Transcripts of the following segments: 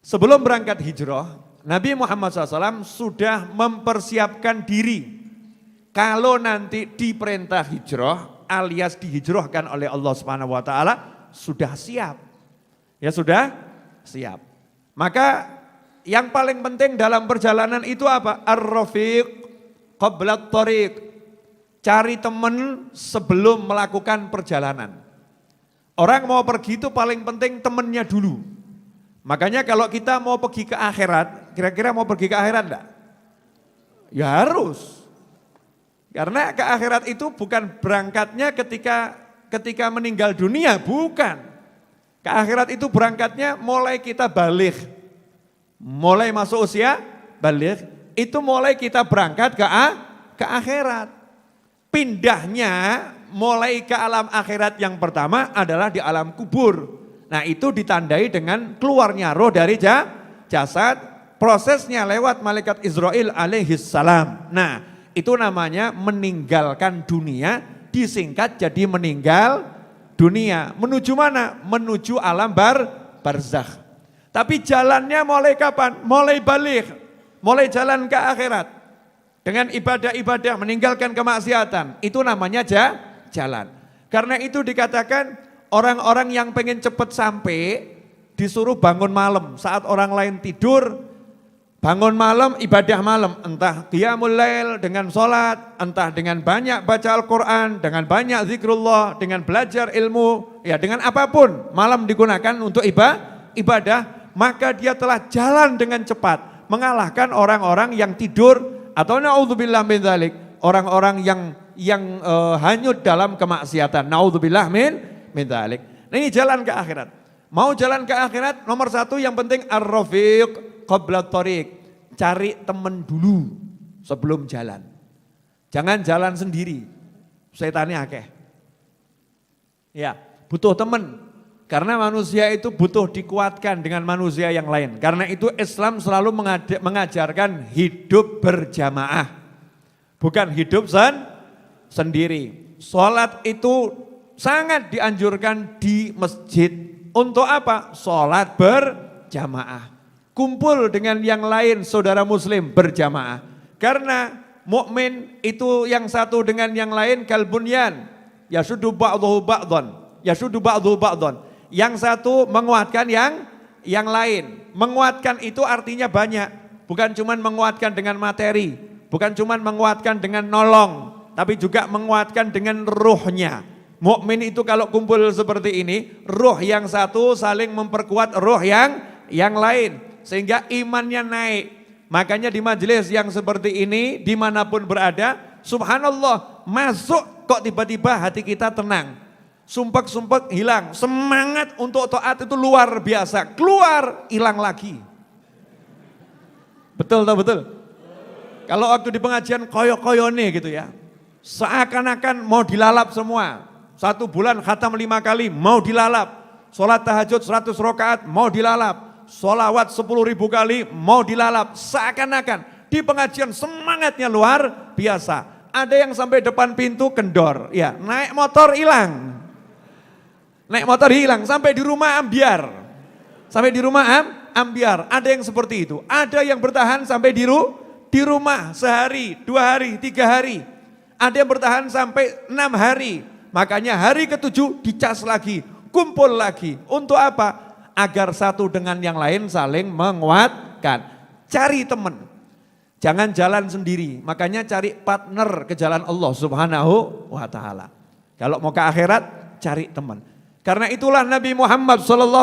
Sebelum berangkat hijrah, Nabi Muhammad SAW sudah mempersiapkan diri. Kalau nanti diperintah hijrah alias dihijrahkan oleh Allah Subhanahu wa taala, sudah siap. Ya sudah siap. Maka yang paling penting dalam perjalanan itu apa? Ar-rafiq qabla at-tariq. Cari teman sebelum melakukan perjalanan. Orang mau pergi itu paling penting temennya dulu. Makanya kalau kita mau pergi ke akhirat, kira-kira mau pergi ke akhirat enggak? Ya harus. Karena ke akhirat itu bukan berangkatnya ketika meninggal dunia, bukan. Ke akhirat itu berangkatnya mulai kita balik. Mulai masuk usia balik, itu mulai kita berangkat ke akhirat. Pindahnya mulai ke alam akhirat yang pertama adalah di alam kubur. Nah itu ditandai dengan keluarnya roh dari jasad, prosesnya lewat malaikat Israil alaihissalam. Nah itu namanya meninggalkan dunia, disingkat jadi meninggal dunia. Menuju mana? Menuju alam barzakh. Tapi jalannya mulai kapan? Mulai balik, mulai jalan ke akhirat. Dengan ibadah-ibadah, meninggalkan kemaksiatan, itu namanya jalan. Karena itu dikatakan orang-orang yang pengen cepat sampai disuruh bangun malam. Saat orang lain tidur, bangun malam, ibadah malam. Entah qiyamul lail dengan sholat, entah dengan banyak baca Al-Quran, dengan banyak zikrullah, dengan belajar ilmu, ya dengan apapun. Malam digunakan untuk ibadah, maka dia telah jalan dengan cepat. Mengalahkan orang-orang yang tidur atau naudzubillah min dzalik, orang-orang yang hanyut dalam kemaksiatan. Naudzubillah min dzalik. Nah ini jalan ke akhirat. Mau jalan ke akhirat, nomor satu yang penting ar-rafiq qabla at-tariq. Cari teman dulu sebelum jalan. Jangan jalan sendiri. Setannya akeh. Ya, butuh teman. Karena manusia itu butuh dikuatkan dengan manusia yang lain. Karena itu Islam selalu mengajarkan hidup berjamaah. Bukan hidup sendiri. Sholat itu sangat dianjurkan di masjid. Untuk apa? Sholat berjamaah. Kumpul dengan yang lain saudara muslim berjamaah. Karena mukmin itu yang satu dengan yang lain kalbunyan. Yasuddu ba'dahu ba'dhan. Yasuddu ba'dahu ba'dhan. Yang satu menguatkan yang lain. Menguatkan itu artinya banyak. Bukan cuma menguatkan dengan materi. Bukan cuma menguatkan dengan nolong. Tapi juga menguatkan dengan ruhnya. Mukmin itu kalau kumpul seperti ini, ruh yang satu saling memperkuat ruh yang lain. Sehingga imannya naik. Makanya di majelis yang seperti ini, dimanapun berada, subhanallah, masuk kok tiba-tiba hati kita tenang. Sumpek-sumpek hilang, semangat untuk taat itu luar biasa, keluar hilang lagi. Betul tak betul? Kalau waktu di pengajian koyo-koyone gitu ya, seakan-akan mau dilalap semua. 1 bulan khatam 5 kali mau dilalap, sholat tahajud 100 rakaat mau dilalap, sholawat 10.000 kali mau dilalap. Seakan-akan di pengajian semangatnya luar biasa. Ada yang sampai depan pintu kendor, ya naik motor hilang. Naik motor hilang, sampai di rumah ambiar. Sampai di rumah ambiar. Ada yang seperti itu. Ada yang bertahan sampai di rumah sehari, 2 hari, 3 hari. Ada yang bertahan sampai 6 hari. Makanya hari ke-7 dicas lagi, kumpul lagi. Untuk apa? Agar satu dengan yang lain saling menguatkan. Cari teman. Jangan jalan sendiri. Makanya cari partner ke jalan Allah Subhanahu wa taala. Kalau mau ke akhirat, cari teman. Karena itulah Nabi Muhammad SAW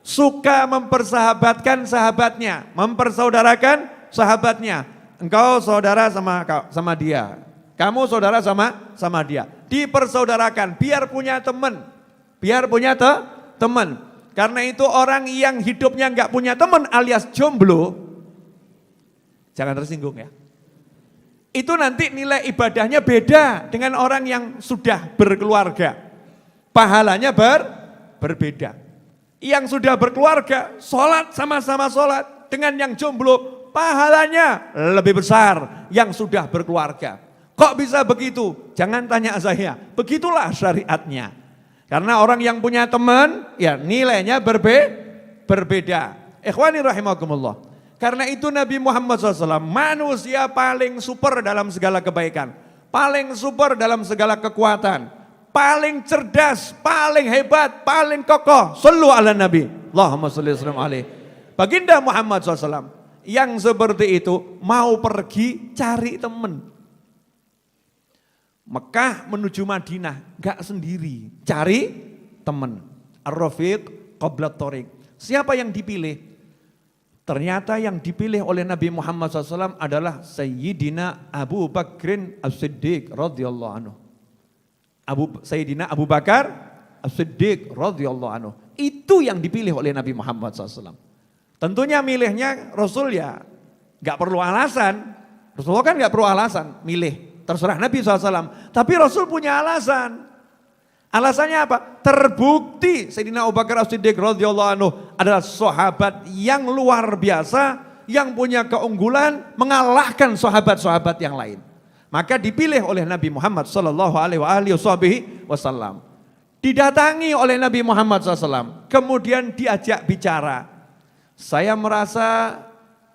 suka mempersahabatkan sahabatnya, mempersaudarakan sahabatnya. Engkau saudara sama dia, kamu saudara sama dia. Dipersaudarakan, biar punya teman, teman. Karena itu orang yang hidupnya nggak punya teman alias jomblo, jangan tersinggung ya. Itu nanti nilai ibadahnya beda dengan orang yang sudah berkeluarga. Pahalanya berbeda. Yang sudah berkeluarga, sholat sama-sama sholat. Dengan yang jomblo, pahalanya lebih besar yang sudah berkeluarga. Kok bisa begitu? Jangan tanya saya, begitulah syariatnya. Karena orang yang punya teman, ya nilainya berbeda. Ikhwani rahimakumullah. Karena itu Nabi Muhammad SAW manusia paling super dalam segala kebaikan. Paling super dalam segala kekuatan. Paling cerdas, paling hebat, paling kokoh. Sallu ala Nabi. Allahumma salli wa sallim alaihi. Baginda Muhammad SAW yang seperti itu mau pergi cari teman. Mekah menuju Madinah, gak sendiri, cari teman. Ar-Rafiq qablat thoriq. Siapa yang dipilih? Ternyata yang dipilih oleh Nabi Muhammad SAW adalah Sayyidina Abu Bakrin As-Siddiq radhiyallahu anhu. Sayyidina Abu Bakar As-Siddiq radhiyallahu anhu. Itu yang dipilih oleh Nabi Muhammad SAW. Tentunya milihnya Rasul ya gak perlu alasan. Rasulullah kan gak perlu alasan milih. Terserah Nabi SAW. Tapi Rasul punya alasan. Alasannya apa? Terbukti Sayyidina Abu Bakar As-Siddiq radhiyallahu anhu adalah sahabat yang luar biasa, yang punya keunggulan, mengalahkan sahabat-sahabat yang lain. Maka dipilih oleh Nabi Muhammad sallallahu alaihi wasallam. Didatangi oleh Nabi Muhammad SAW. Kemudian diajak bicara. Saya merasa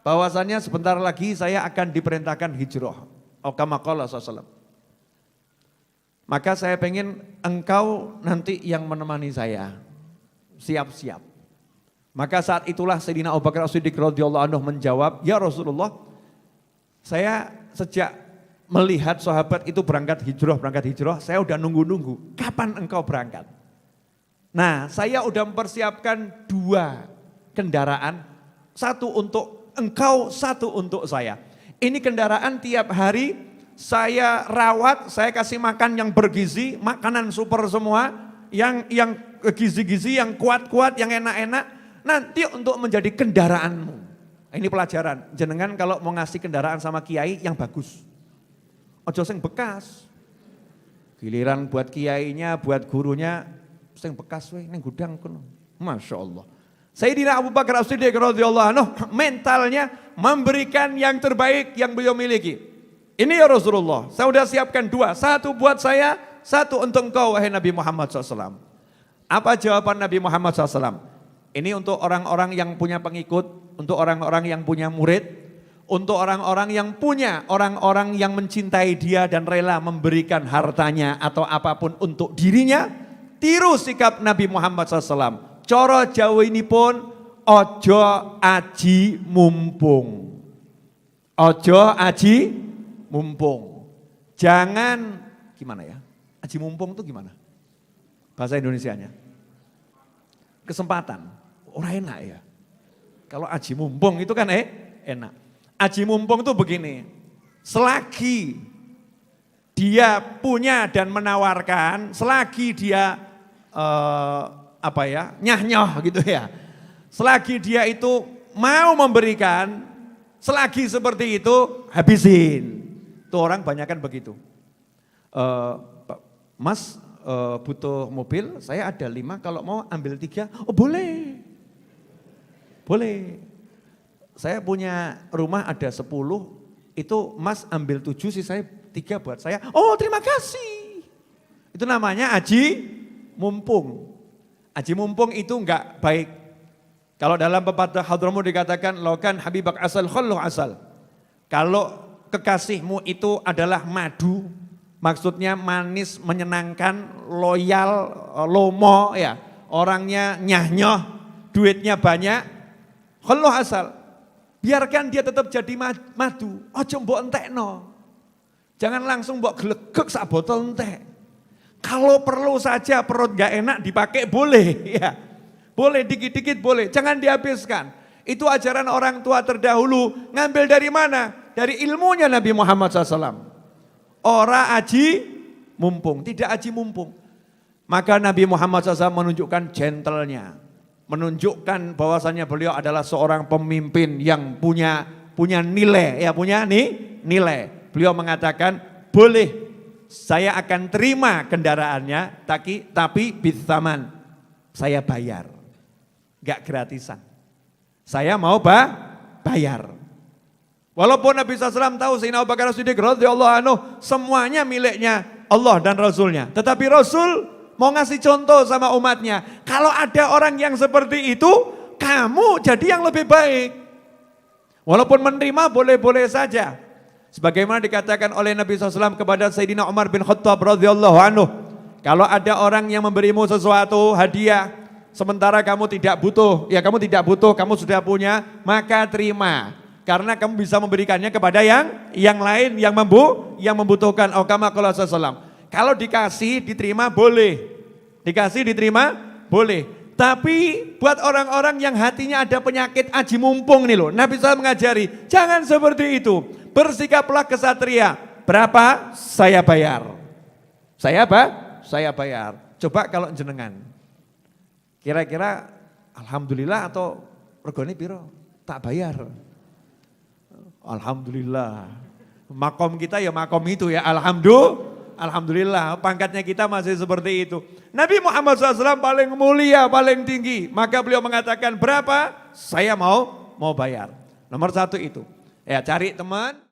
bahwasannya sebentar lagi saya akan diperintahkan hijrah. Kama qala sallallahu. Maka saya pengen engkau nanti yang menemani saya. Siap-siap. Maka saat itulah Sayyidina Abu Bakar As-Siddiq radhiyallahu anhu menjawab, "Ya Rasulullah, saya sejak melihat sahabat itu berangkat hijrah, saya udah nunggu-nunggu. Kapan engkau berangkat?" Nah, saya udah mempersiapkan 2 kendaraan. Satu untuk engkau, satu untuk saya. Ini kendaraan tiap hari saya rawat, saya kasih makan yang bergizi, makanan super semua, yang gizi-gizi, yang kuat-kuat, yang enak-enak, nanti untuk menjadi kendaraanmu. Ini pelajaran, jenengan kalau mau ngasih kendaraan sama kiai yang bagus. Ojo sing bekas. Giliran buat kiainya, buat gurunya, sing bekas weh ning gudang kono. Masya Allah. Sayyidina Abu Bakar As-Siddiq radhiyallahu anhu mentalnya memberikan yang terbaik yang beliau miliki. Ini ya Rasulullah, saya sudah siapkan 2, satu buat saya, satu untuk engkau wahai Nabi Muhammad SAW. Apa jawaban Nabi Muhammad SAW? Ini untuk orang-orang yang punya pengikut, untuk orang-orang yang punya murid, untuk orang-orang yang punya, orang-orang yang mencintai dia dan rela memberikan hartanya atau apapun untuk dirinya. Tiru sikap Nabi Muhammad SAW. Coro Jawa ini pun ojo aji mumpung. Ojo aji mumpung. Jangan, gimana ya? Aji mumpung itu gimana? Bahasa Indonesianya. Kesempatan. Orang enak ya. Kalau aji mumpung itu kan enak. Aji mumpung itu begini. Selagi dia punya dan menawarkan, selagi dia nyah-nyoh gitu ya. Selagi dia itu mau memberikan, selagi seperti itu habisin. Tuh orang banyak kan begitu. Mas butuh mobil, saya ada 5, kalau mau ambil 3, oh boleh. Boleh. Saya punya rumah ada 10, itu mas ambil 7 sih, saya 3 buat saya. Oh terima kasih. Itu namanya aji mumpung. Aji mumpung itu enggak baik. Kalau dalam pepatah Hadramut dikatakan, lokan habibak asal khallu asal. Kalau kekasihmu itu adalah madu, maksudnya manis, menyenangkan, loyal, lomo ya, orangnya nyah-nyoh, duitnya banyak, khallu asal. Biarkan dia tetap jadi madu, ojo mbok entekno. Jangan langsung mbok glegek sak botol entek. Kalau perlu saja perut gak enak dipakai boleh ya. Boleh dikit-dikit boleh, jangan dihabiskan. Itu ajaran orang tua terdahulu. Ngambil dari mana? Dari ilmunya Nabi Muhammad SAW. Ora aji mumpung, tidak aji mumpung. Maka Nabi Muhammad SAW menunjukkan gentlenya. Menunjukkan bahwasannya beliau adalah seorang pemimpin yang punya nilai. Ya punya nilai. Beliau mengatakan boleh saya akan terima kendaraannya. Tapi bithaman saya bayar. Gak gratisan. Saya mau bayar. Walaupun Nabi SAW tahu Sayyidina Abu Bakar As-Siddiq radhiyallahu anhu semuanya miliknya Allah dan Rasulnya. Tetapi Rasul mau ngasih contoh sama umatnya. Kalau ada orang yang seperti itu, kamu jadi yang lebih baik. Walaupun menerima boleh-boleh saja. Sebagaimana dikatakan oleh Nabi SAW kepada Sayyidina Umar bin Khattab radhiyallahu anhu. Kalau ada orang yang memberimu sesuatu hadiah, sementara kamu tidak butuh, kamu sudah punya, maka terima. Karena kamu bisa memberikannya kepada yang lain yang membutuhkan. Oh, kama qala sallallahu. Kalau dikasih diterima boleh. Dikasih diterima boleh. Tapi buat orang-orang yang hatinya ada penyakit aji mumpung nih loh. Nabi SAW mengajari, jangan seperti itu. Bersikaplah kesatria. Berapa? Saya bayar. Saya apa? Saya bayar. Coba kalau jenengan. Kira-kira alhamdulillah atau regane piro? Tak bayar. Alhamdulillah. Makom kita ya makom itu ya. Alhamdulillah. Pangkatnya kita masih seperti itu. Nabi Muhammad SAW paling mulia, paling tinggi. Maka beliau mengatakan berapa? Saya mau bayar. Nomor satu itu. Ya cari teman.